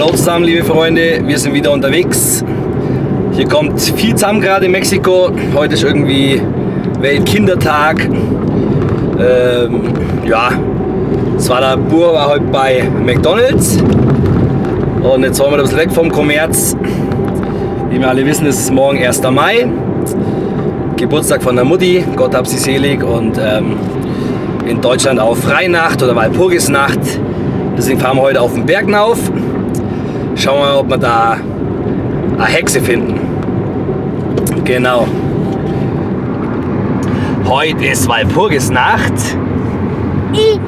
Hallo zusammen, liebe Freunde, wir sind wieder unterwegs. Hier kommt viel zusammen gerade in Mexiko. Heute ist irgendwie Weltkindertag. Ja, der Bur war heute bei McDonald's und jetzt wollen wir ein bisschen weg vom Kommerz. Wie wir alle wissen, ist es morgen 1. Mai, Geburtstag von der Mutti, Gott hab sie selig, und in Deutschland auch Freinacht oder Walpurgisnacht. Deswegen fahren wir heute auf den Berg hinauf. Schauen wir mal, ob wir da eine Hexe finden. Genau. Heute ist Walpurgisnacht. Y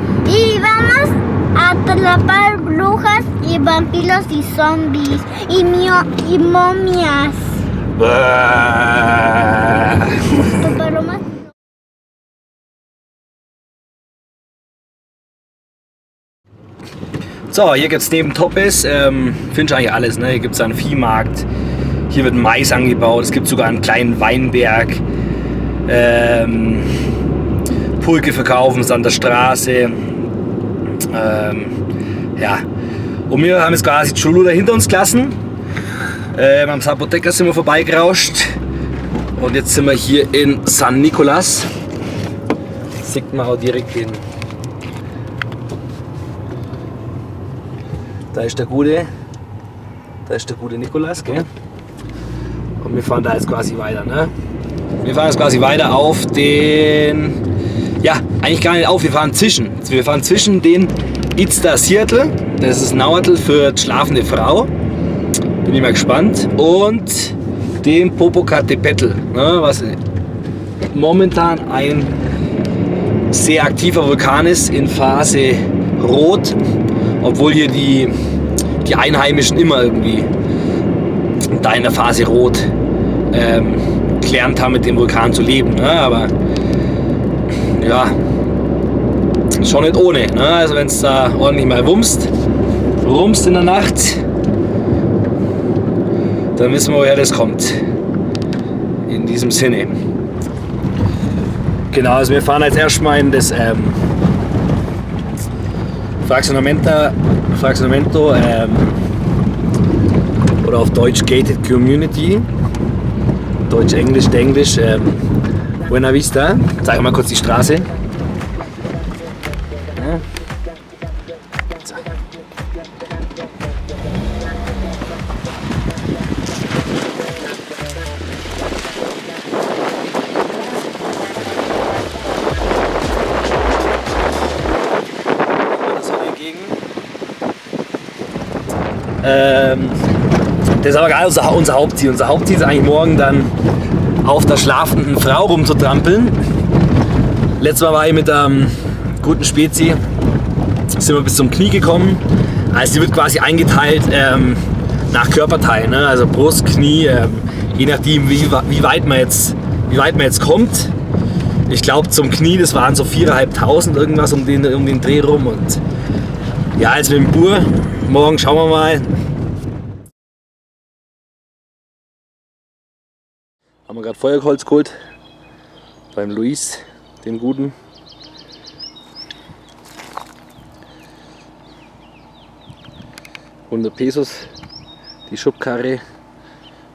vamos a atrapar brujas y vampiros y zombies y momias. So, hier gibt es neben Toppes, findest du eigentlich alles. Ne? Hier gibt es einen Viehmarkt, hier wird Mais angebaut, es gibt sogar einen kleinen Weinberg. Pulque verkaufen sie an der Straße. Ja. Und wir haben jetzt quasi Cholula hinter uns gelassen. Am Zapoteca sind wir vorbeigerauscht. Und jetzt sind wir hier in San Nicolas. Sieht man auch direkt den. Da ist der gute Nicolas, gell? Und wir fahren da jetzt quasi weiter, ne? Wir fahren jetzt quasi weiter auf den, ja, eigentlich gar nicht auf, wir fahren zwischen den Ixtaccíhuatl, das ist Nahuatl für die schlafende Frau, bin ich mal gespannt, und dem Popocatépetl, ne, was momentan ein sehr aktiver Vulkan ist, in Phase Rot, obwohl hier die Einheimischen immer irgendwie da in der Phase Rot gelernt haben, mit dem Vulkan zu leben. Ne? Aber ja, schon nicht ohne. Ne? Also wenn es da ordentlich mal rumst in der Nacht, dann wissen wir, woher das kommt. In diesem Sinne. Genau, also wir fahren jetzt erstmal in das Fraccionamento, oder auf Deutsch Gated Community, Deutsch, Englisch, Buena Vista. Zeig mal kurz die Straße. Ja. So. Das ist aber gar nicht unser Hauptziel. Unser Hauptziel ist eigentlich morgen dann auf der schlafenden Frau rumzutrampeln. Letztes Mal war ich mit der guten Spezi, sind wir bis zum Knie gekommen. Also die wird quasi eingeteilt nach Körperteilen, ne? Also Brust, Knie, je nachdem wie weit man jetzt kommt. Ich glaube zum Knie, das waren so 4.500 irgendwas um den Dreh rum. Und ja, jetzt mit dem Bur, morgen schauen wir mal. Haben wir gerade Feuerholz geholt beim Luis, dem Guten. $100 die Schubkarre,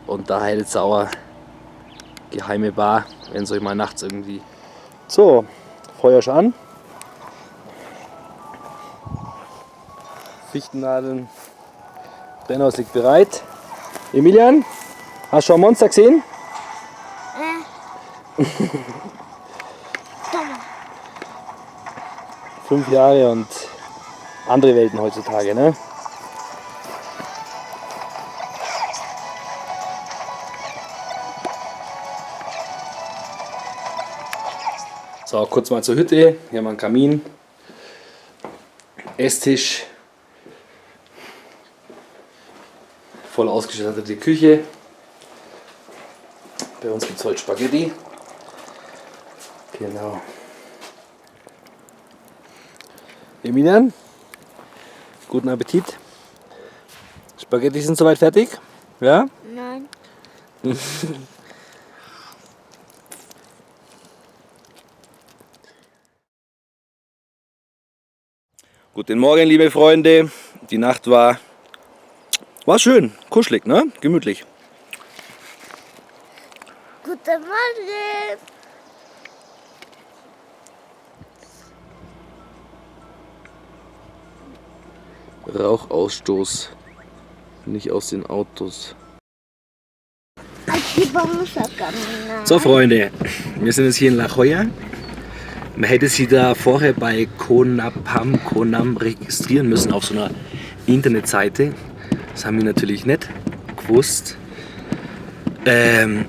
und da halt jetzt auch geheime Bar, wenn es euch mal nachts irgendwie. So, Feuer schon an. Fichtennadeln, Brennhaus liegt bereit. Emilian, hast du schon ein Monster gesehen? 5 Jahre und andere Welten heutzutage, ne? So, kurz mal zur Hütte. Hier haben wir einen Kamin, Esstisch, voll ausgestattete Küche. Bei uns gibt es heute Spaghetti. Genau. Emilian, guten Appetit. Spaghetti sind soweit fertig? Ja? Nein. Guten Morgen, liebe Freunde. Die Nacht war War schön, kuschelig, ne? Gemütlich. Guten Morgen. Rauchausstoß, nicht aus den Autos. Aquí vamos a caminar. So Freunde, wir sind jetzt hier in La Jolla. Man hätte sie da vorher bei Konam registrieren müssen auf so einer Internetseite. Das haben wir natürlich nicht gewusst. Wenn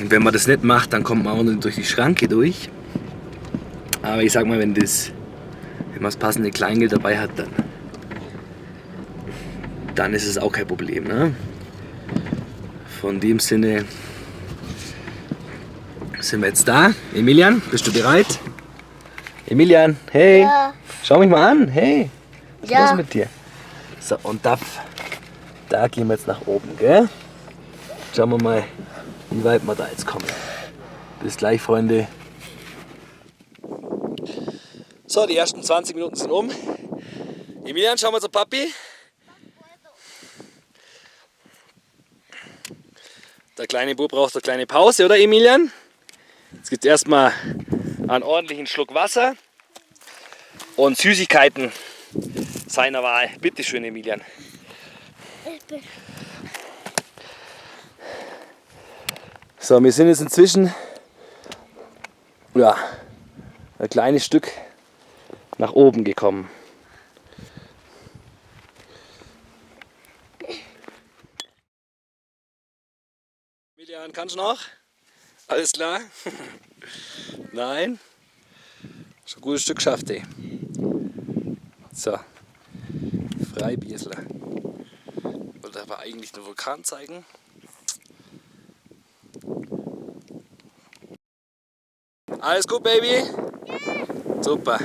man das nicht macht, dann kommt man auch nicht durch die Schranke durch. Aber ich sag mal, wenn man das passende Kleingeld dabei hat, dann ist es auch kein Problem. Ne? Von dem Sinne sind wir jetzt da. Emilian, bist du bereit? Emilian, hey, Ja. schau mich mal an. Hey, was ist Ja. los mit dir? So, und da gehen wir jetzt nach oben, gell? Schauen wir mal, wie weit wir da jetzt kommen. Bis gleich, Freunde. So, die ersten 20 Minuten sind um. Emilian, schau mal zu Papi. Der kleine Bub braucht eine kleine Pause, oder Emilian? Jetzt gibt es erstmal einen ordentlichen Schluck Wasser und Süßigkeiten seiner Wahl. Bitte schön, Emilian. So, wir sind jetzt inzwischen ein kleines Stück nach oben gekommen. Emilian, kannst du noch? Alles klar? Nein? Schon ein gutes Stück geschafft, ey. So, Freibiesler. Wollte aber eigentlich den Vulkan zeigen. Alles gut, Baby? Super.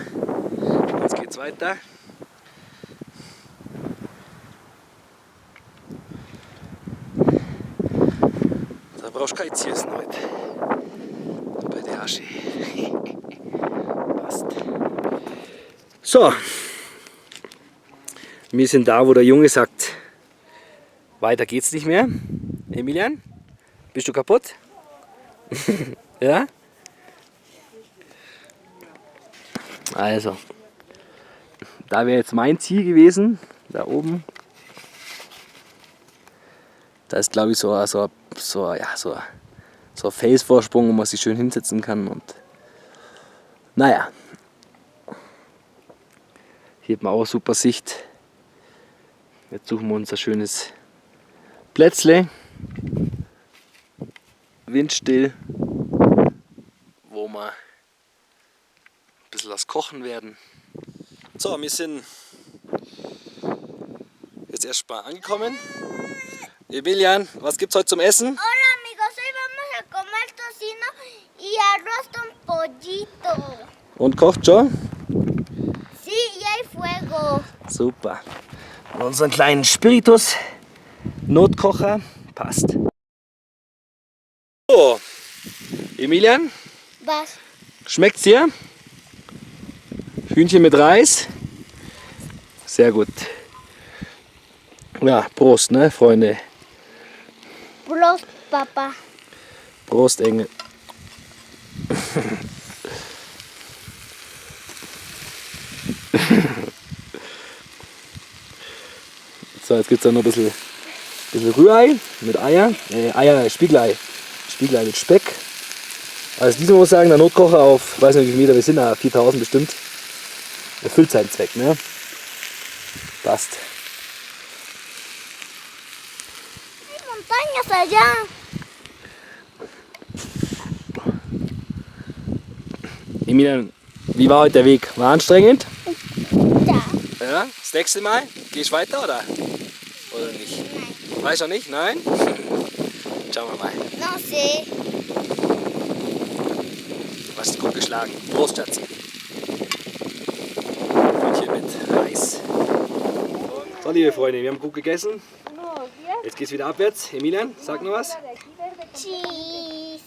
Jetzt geht's weiter. Da brauchst du kein Ziersen heute. Bei der Asche. Passt. So. Wir sind da, wo der Junge sagt, weiter geht's nicht mehr. Emilian, bist du kaputt? Ja? Also, da wäre jetzt mein Ziel gewesen, da oben. Da ist, glaube ich, so ein Felsvorsprung, wo man sich schön hinsetzen kann. Und naja, hier hat man auch super Sicht. Jetzt suchen wir uns ein schönes Plätzle, windstill, wo wir ein bisschen was kochen werden. So, wir sind jetzt erst mal angekommen. Emilian, was gibt's heute zum Essen? Hola amigos, hoy vamos a comer tocino y arroz con pollito. Und kocht schon? Sí, y hay fuego. Super. Und unseren kleinen Spiritus Notkocher passt. So, Emilian, Was? schmeckt's dir? Hühnchen mit Reis? Sehr gut. Ja, Prost, ne, Freunde. Prost, Papa. Prost, Engel. So, jetzt gibt es da noch ein bisschen Rührei mit Eier. Spiegelei. Spiegelei mit Speck. Also diesmal muss ich sagen, der Notkocher auf, weiß nicht wie viele Meter wir sind, 4000 bestimmt. Erfüllt seinen Zweck, ne? Passt. Hay montañas allá. Emilian, wie war heute der Weg? War anstrengend? Ya. Ja, das nächste Mal? Gehst du weiter oder nicht? Weiß noch nicht? Nein? Schauen wir mal. No sé. Du hast gut geschlagen. Prost, Schatzi. Hühnchen mit Reis. So, liebe Freunde, wir haben gut gegessen. Jetzt geht's wieder abwärts. Emilian, sag noch was. Cheese.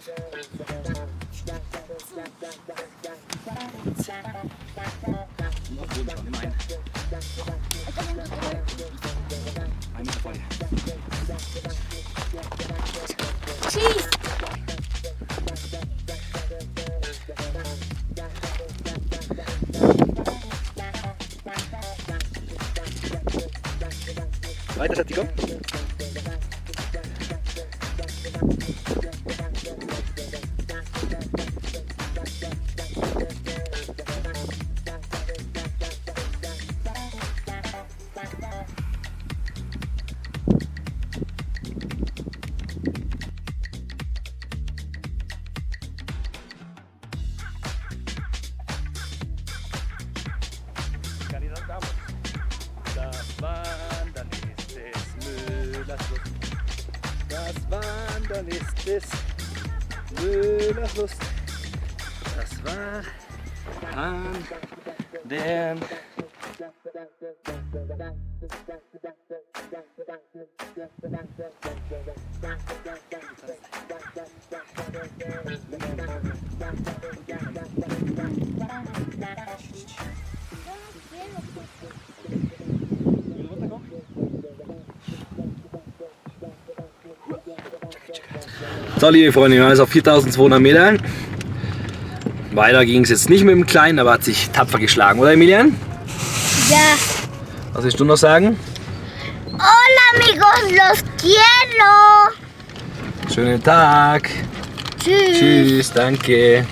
auf. Noch runter, nimm einen. Ein Meter vor dir. Schieß! Weiter, Schatzi, komm. Das Wandern ist des Müllers Lust. Das Wandern ist des Müllers Lust. Das Wandern. So, liebe Freunde, wir waren jetzt auf 4200 Metern. Weiter ging es jetzt nicht mit dem Kleinen, aber hat sich tapfer geschlagen, oder Emilian? Ja. Was willst du noch sagen? Hola amigos, los quiero. Schönen Tag. Tschüss. Tschüss, danke.